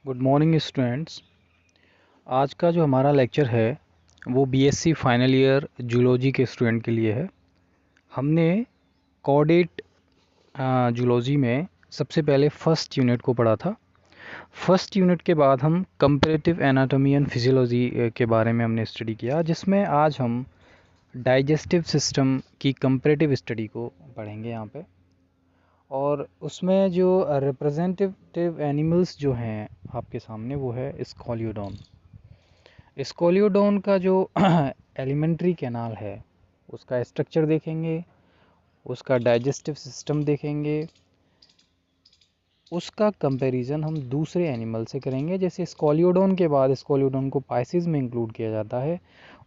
Good morning students. आज का जो हमारा लेक्चर है वो बीएससी फाइनल ईयर जूलॉजी के स्टूडेंट के लिए है। हमने कॉर्डेट जूलॉजी में सबसे पहले फर्स्ट यूनिट को पढ़ा था। फर्स्ट यूनिट के बाद हम कंपैरेटिव एनाटॉमी एंड फिजियोलॉजी के बारे में हमने स्टडी किया, जिसमें आज हम डाइजेस्टिव सिस्टम की कंपैरेटिव स्टडी को पढ़ेंगे यहाँ पे। और उसमें जो रिप्रेजेंटेटिव एनिमल्स जो हैं आपके सामने वो है स्कॉलियोडॉन। स्कॉलियोडॉन का जो एलिमेंट्री कैनाल है उसका स्ट्रक्चर देखेंगे, उसका डाइजेस्टिव सिस्टम देखेंगे, उसका कंपैरिजन हम दूसरे एनिमल से करेंगे। जैसे स्कॉलियोडॉन के बाद स्कॉलियोडॉन को पाइसिस में इंक्लूड किया जाता है,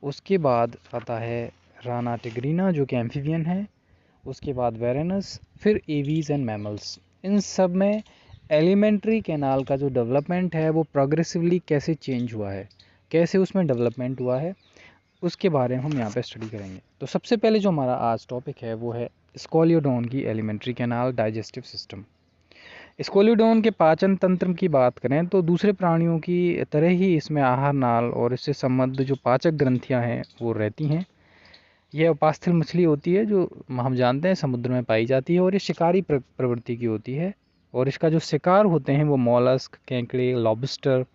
उसके बाद आता है राना टिग्रीना जो कि एम्फीबियन है, उसके बाद वेरेनस, फिर एवीज एंड मैमल्स। इन सब में एलिमेंट्री कैनाल का जो डेवलपमेंट है वो प्रोग्रेसिवली कैसे चेंज हुआ है, कैसे उसमें डेवलपमेंट हुआ है, उसके बारे में हम यहाँ पे स्टडी करेंगे। तो सबसे पहले जो हमारा आज टॉपिक है वो है स्कॉलियोडॉन की alimentary canal digestive system. Scoliodon के पाचन तंत्र की बात करें तो दूसरे प्राणियों की तरह ही इसमें आहार नाल और इससे संबद्ध जो पाचक ग्रंथियाँ हैं वो रहती हैं। यह उपास्थल मछली होती है जो हम जानते हैं समुद्र में पाई जाती है, और ये शिकारी प्रवृत्ति की होती है। और इसका जो शिकार होते हैं वो मॉलस्क, केंकड़े, लॉबस्टर,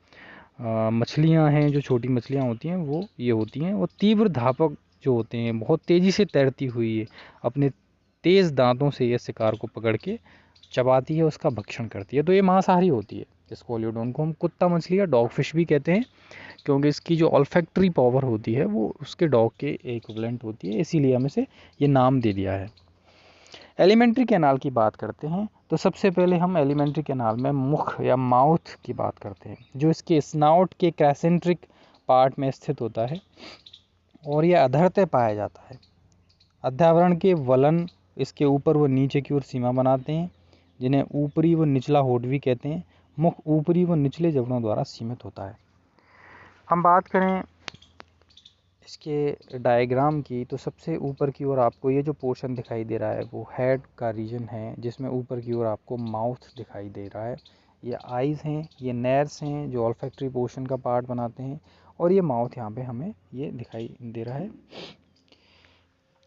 मछलियाँ हैं, जो छोटी मछलियाँ होती हैं वो ये होती हैं। और तीव्र धापक जो होते हैं, बहुत तेज़ी से तैरती हुई अपने तेज़ दांतों से ये शिकार को पकड़ के चबाती है, उसका भक्षण करती है। तो ये मांसाहारी होती है। स्कॉलियोडॉन को हम कुत्ता मछली या डॉग फिश भी कहते हैं, क्योंकि इसकी जो ऑल्फैक्टरी पावर होती है वो उसके डॉग के इक्विवेलेंट होती है, इसीलिए हम इसे ये नाम दे दिया है। एलिमेंट्री कैनाल की बात करते हैं तो सबसे पहले हम एलिमेंट्री कैनाल में मुख या माउथ की बात करते हैं, जो इसके स्नाउट के क्रेसेंट्रिक पार्ट में स्थित होता है और यह अधरतः पाया जाता है। अध्यावरण के वलन इसके ऊपर व नीचे की ओर सीमा बनाते हैं, जिन्हें ऊपरी व निचला होठ भी कहते हैं। मुख ऊपरी व निचले जबड़ों द्वारा सीमित होता है। हम बात करें इसके डायग्राम की तो सबसे ऊपर की ओर आपको ये जो पोर्शन दिखाई दे रहा है वो हेड का रीजन है, जिसमें ऊपर की ओर आपको माउथ दिखाई दे रहा है। ये आइज़ हैं, ये नेर्व्स हैं जो ऑल्फैक्टरी पोर्शन का पार्ट बनाते हैं, और ये माउथ यहाँ पे हमें ये दिखाई दे रहा है।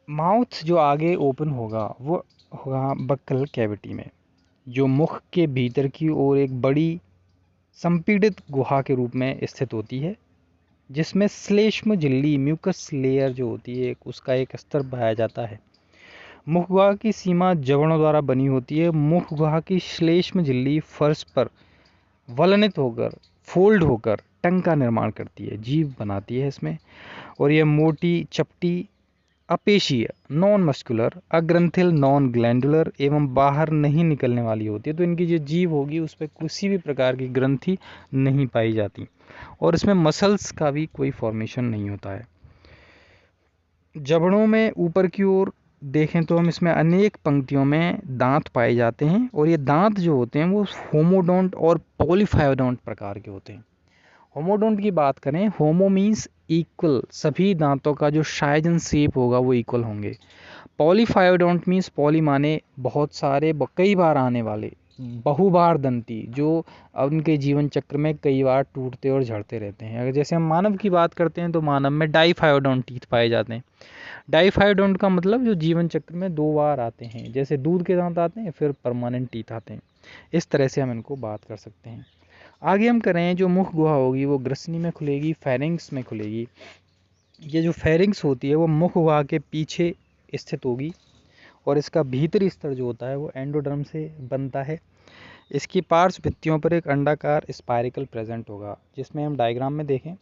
माउथ जो आगे ओपन होगा वो होगा बक्कल कैविटी में, जो मुख के भीतर की ओर एक बड़ी संपीड़ित गुहा के रूप में स्थित होती है, जिसमें श्लेष्म झिल्ली म्यूकस लेयर जो होती है उसका एक स्तर पाया जाता है। मुख गुहा की सीमा जबड़ों द्वारा बनी होती है। मुख गुहा की श्लेष्म झिल्ली फर्श पर वलनित होकर फोल्ड होकर टंग का निर्माण करती है, जीभ बनाती है इसमें। और यह मोटी, चपटी, अपेशीय, नॉन मस्कुलर, अग्रंथिल, नॉन ग्लैंडुलर एवं बाहर नहीं निकलने वाली होती है। तो इनकी जो जीभ होगी उस पर किसी भी प्रकार की ग्रंथि नहीं पाई जाती, और इसमें मसल्स का भी कोई फॉर्मेशन नहीं होता है। जबड़ों में ऊपर की ओर देखें तो हम इसमें अनेक पंक्तियों में दांत पाए जाते हैं, और ये दांत जो होते हैं वो होमोडोंट और पॉलीफायोडोंट प्रकार के होते हैं। होमोडोंट की बात करें, होमो मीन्स इक्वल, सभी दांतों का जो साइज एंड शेप होगा वो इक्वल होंगे। पॉलीफायोडोंट मीन्स पॉली माने बहुत सारे, कई बार आने वाले, बहुबार दंती, जो उनके जीवन चक्र में कई बार टूटते और झड़ते रहते हैं। अगर जैसे हम मानव की बात करते हैं तो मानव में डाईफायोडोंट टीथ पाए जाते हैं। डाईफायोडोंट का मतलब जो जीवन चक्र में 2 बार आते हैं, जैसे दूध के दांत आते हैं फिर परमानेंट टीथ आते हैं। इस तरह से हम इनको बात कर सकते हैं। आगे हम करें, जो मुख गुहा होगी वो ग्रसनी में खुलेगी, फेरिंग्स में खुलेगी। ये जो फेरिंग्स होती है वो मुख गुहा के पीछे स्थित होगी, और इसका भीतरी स्तर जो होता है वो एंडोडर्म से बनता है। इसकी पार्श्व भित्तियों पर एक अंडाकार स्पाइरिकल प्रेजेंट होगा, जिसमें हम डायग्राम में देखें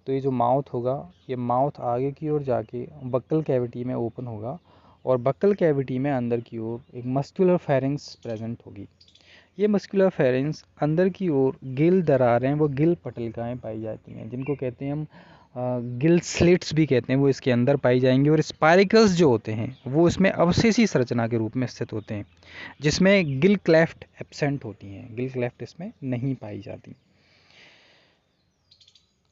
तो ये जो माउथ होगा, ये माउथ आगे की ओर जाके बक्कल कैविटी में ओपन होगा, और बक्कल कैविटी में अंदर की ओर एक मस्कुलर फेरिंग्स प्रेजेंट होगी। ये मस्कुलर फेरिंग्स अंदर की ओर गिल दरारें व गिल पटलिकाएँ पाई जाती हैं, जिनको कहते हैं हम गिल स्लिट्स भी कहते हैं, वो इसके अंदर पाई जाएंगी। और स्पाइरिकल्स जो होते हैं वो इसमें अवशेषी संरचना के रूप में स्थित होते हैं, जिसमें गिल क्लेफ्ट एब्सेंट होती हैं, गिल क्लेफ्ट इसमें नहीं पाई जाती।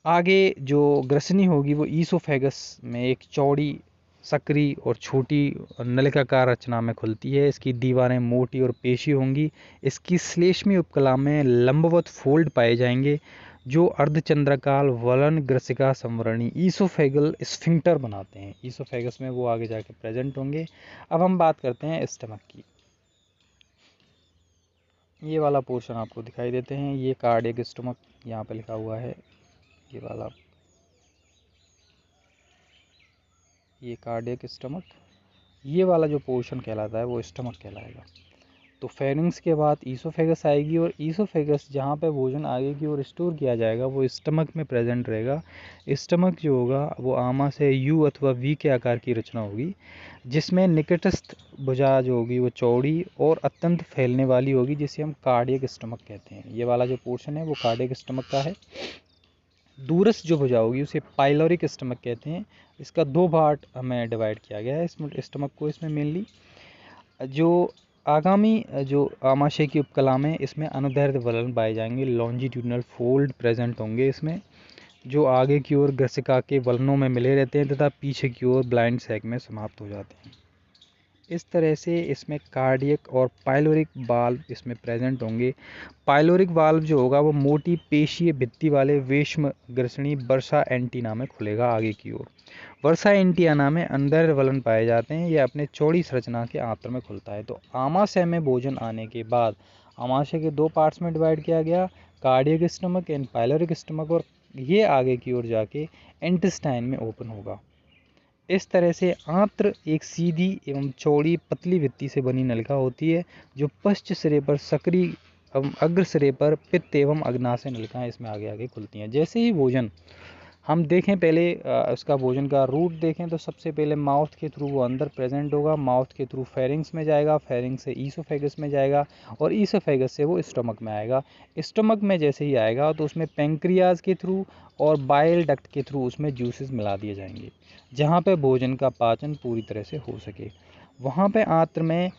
आगे जो ग्रसनी होगी वो ईसोफेगस में एक चौड़ी सक्रिय और छोटी नलिकाकार रचना में खुलती है। इसकी दीवारें मोटी और पेशी होंगी। इसकी श्लेष्मी उपकला में लंबवत फोल्ड पाए जाएंगे जो अर्धचंद्राकार वलन ग्रसिका संवरणी ईसोफेगल स्फिंक्टर बनाते हैं। ईसोफेगस में वो आगे जाके प्रेजेंट होंगे। अब हम बात करते हैं स्टमक की। ये वाला पोर्शन आपको दिखाई देते हैं, ये कार्डियक स्टमक यहाँ पे लिखा हुआ है। ये कार्डियक स्टमक, ये वाला जो पोर्शन कहलाता है वो स्टमक कहलाएगा। तो फेरिंग्स के बाद ईसोफेगस आएगी और ईसोफेगस जहाँ पे भोजन आगे की ओर स्टोर किया जाएगा वो स्टमक में प्रेजेंट रहेगा। स्टमक जो होगा वो आमा से यू अथवा वी के आकार की रचना होगी, जिसमें निकटस्थ भुजा जो होगी वो चौड़ी और अत्यंत फैलने वाली होगी, जिसे हम कार्डियक स्टमक कहते हैं। ये वाला जो पोर्शन है वो कार्डियक स्टमक का है। दूरस्थ जो भुजा होगी उसे पाइलोरिक स्टमक कहते हैं। इसका दो पार्ट हमें डिवाइड किया गया है स्टमक को। इसमें मेनली जो आगामी जो आमाशय की उपकला में इसमें अनुदैर्ध्य वलन पाए जाएंगे, लॉन्जिट्यूडनल फोल्ड प्रेजेंट होंगे इसमें, जो आगे की ओर ग्रसिका के वलनों में मिले रहते हैं तथा पीछे की ओर ब्लाइंड सैक में समाप्त हो जाते हैं। इस तरह से इसमें कार्डियक और पाइलोरिक वाल्व इसमें प्रेजेंट होंगे। पाइलोरिक वाल्व जो होगा वो मोटी पेशीय भित्ति वाले वेश्म ग्रसणी वर्षा एंटीना में खुलेगा आगे की ओर। वर्षा एंटीना में अंदर वलन पाए जाते हैं। यह अपने चौड़ी संरचना के आंत्र में खुलता है। तो आमाशय में भोजन आने के बाद आमाशय के दो पार्ट्स में डिवाइड किया गया, cardiac stomach and pyloric stomach, और ये आगे की ओर जाके इंटेस्टाइन में ओपन होगा। इस तरह से आंत्र एक सीधी एवं चौड़ी पतली भित्ति से बनी नलिका होती है, जो पश्च सिरे पर सक्रिय एवं अग्र सिरे पर पित्त एवं अग्नाशय नलिकाएं इसमें आगे आगे खुलती हैं। जैसे ही भोजन हम देखें, पहले उसका भोजन का रूट देखें तो सबसे पहले माउथ के थ्रू वो अंदर प्रेजेंट होगा, माउथ के थ्रू फेरिंग्स में जाएगा, फेरिंग्स से ईसोफेगस में जाएगा और ईसोफेगस से वो स्टमक में आएगा। स्टमक में जैसे ही आएगा तो उसमें पेंक्रियाज के थ्रू और बाइल डक्ट के थ्रू उसमें जूसेस मिला दिए जाएंगे, जहाँ पे भोजन का पाचन पूरी तरह से हो सके। वहाँ पे आंत्र में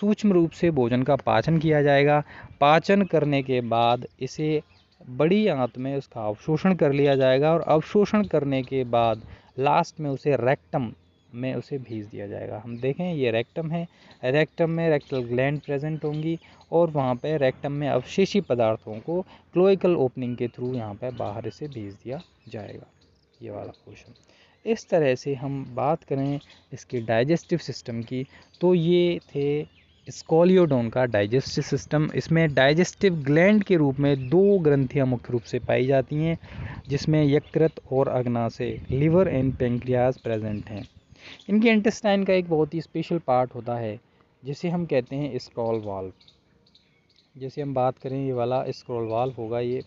सूक्ष्म रूप से भोजन का पाचन किया जाएगा। पाचन करने के बाद इसे बड़ी आंत में उसका अवशोषण कर लिया जाएगा और अवशोषण करने के बाद लास्ट में उसे रेक्टम में उसे भेज दिया जाएगा। हम देखें ये रेक्टम है, रेक्टम में रेक्टल ग्लैंड प्रेजेंट होंगी और वहाँ पे रेक्टम में अवशेषी पदार्थों को क्लोइकल ओपनिंग के थ्रू यहाँ पे बाहर से भेज दिया जाएगा। ये वाला पोर्शन। इस तरह से हम बात करें इसके डाइजेस्टिव सिस्टम की, तो ये थे स्कोलियोडोन का डाइजेस्टिव सिस्टम। इसमें डाइजेस्टिव ग्लैंड के रूप में दो ग्रंथियां मुख्य रूप से पाई जाती हैं, जिसमें यकृत और अग्नाशय, लिवर एंड पेंक्रियाज प्रेजेंट हैं। इनके इंटेस्टाइन का एक बहुत ही स्पेशल पार्ट होता है जिसे हम कहते हैं स्क्रॉल वाल्व। जैसे हम बात करें ये वाला स्क्रॉल वाल्व होगा, ये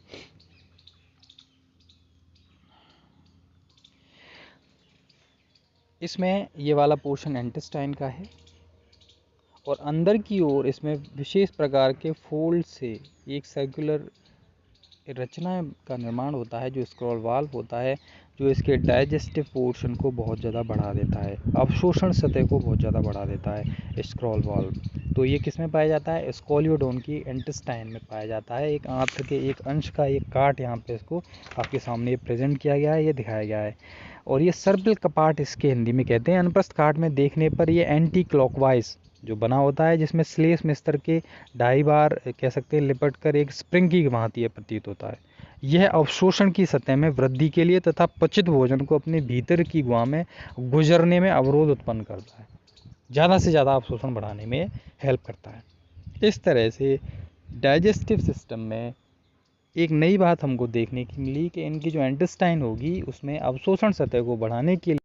इसमें ये वाला पोर्शन इंटेस्टाइन का है और अंदर की ओर इसमें विशेष प्रकार के फोल्ड से एक सर्कुलर रचना का निर्माण होता है, जो स्क्रॉल वाल्व होता है, जो इसके डाइजेस्टिव पोर्शन को बहुत ज़्यादा बढ़ा देता है, अवशोषण सतह को बहुत ज़्यादा बढ़ा देता है स्क्रॉल वाल्व। तो ये किस में पाया जाता है? स्कोलियोडोन की इंटेस्टाइन में पाया जाता है। एक आंत्र के एक अंश का एक काट यहाँ पे इसको आपके सामने प्रेजेंट किया गया है, ये दिखाया गया है। और ये सर्पिल कपाट इसके हिंदी में कहते हैं। अनुप्रस्थ काट में देखने पर ये एंटी क्लॉकवाइज जो बना होता है, जिसमें श्लेष मिस्तर के ढाई बार कह सकते हैं लिपट कर एक स्प्रिंग की भांति यह प्रतीत होता है। यह अवशोषण की सतह में वृद्धि के लिए तथा पचित भोजन को अपने भीतर की गुहा में गुजरने में अवरोध उत्पन्न करता है, ज़्यादा से ज़्यादा अवशोषण बढ़ाने में हेल्प करता है। इस तरह से डाइजेस्टिव सिस्टम में एक नई बात हमको देखने की मिली कि इनकी जो इंटेस्टाइन होगी उसमें अवशोषण सतह को बढ़ाने के लिए